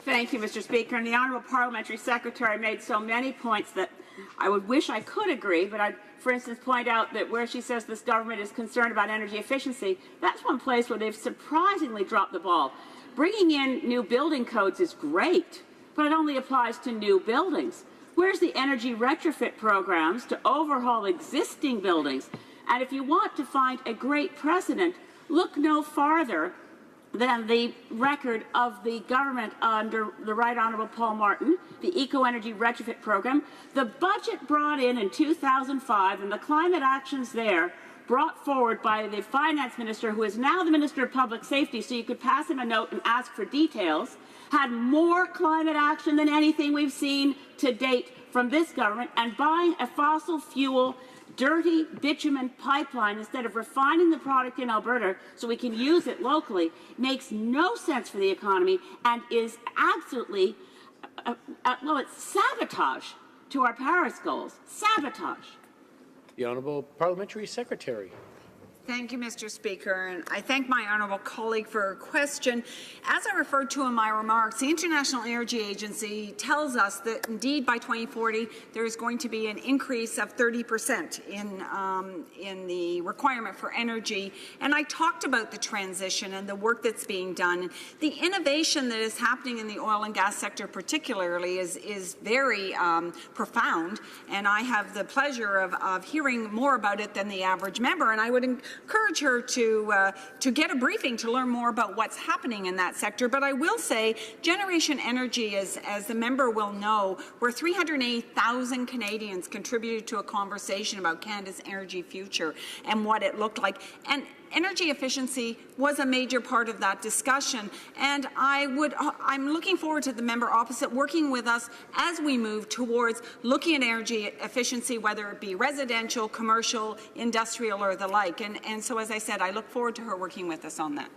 Thank you, Mr. Speaker. And the Honourable Parliamentary Secretary made so many points that I would wish I could agree, but I'd, for instance, point out that where she says this government is concerned about energy efficiency, that's one place where they've surprisingly dropped the ball. Bringing in new building codes is great, but it only applies to new buildings. Where's the energy retrofit programs to overhaul existing buildings? And if you want to find a great precedent, look no farther than the record of the government under the Right Honourable Paul Martin, the Eco-Energy Retrofit Program. The budget brought in 2005 and the climate actions there brought forward by the Finance Minister, who is now the Minister of Public Safety, so you could pass him a note and ask for details, had more climate action than anything we've seen to date from this government, and buying a fossil fuel dirty bitumen pipeline instead of refining the product in Alberta so we can use it locally makes no sense for the economy and is absolutely, well, it's sabotage to our Paris goals. Sabotage. The Honourable Parliamentary Secretary. Thank you, Mr. Speaker, and I thank my honourable colleague for her question. As I referred to in my remarks, the International Energy Agency tells us that indeed by 2040 there is going to be an increase of 30% in the requirement for energy. And I talked about the transition and the work that's being done. The innovation that is happening in the oil and gas sector particularly is very profound, and I have the pleasure of hearing more about it than the average member. And I would encourage her to get a briefing to learn more about what's happening in that sector. But I will say generation energy, as the member will know, where 380,000 Canadians contributed to a conversation about Canada's energy future and what it looked like. And energy efficiency was a major part of that discussion, and I'm looking forward to the member opposite working with us as we move towards looking at energy efficiency, whether it be residential, commercial, industrial, or the like. And so, as I said, I look forward to her working with us on that.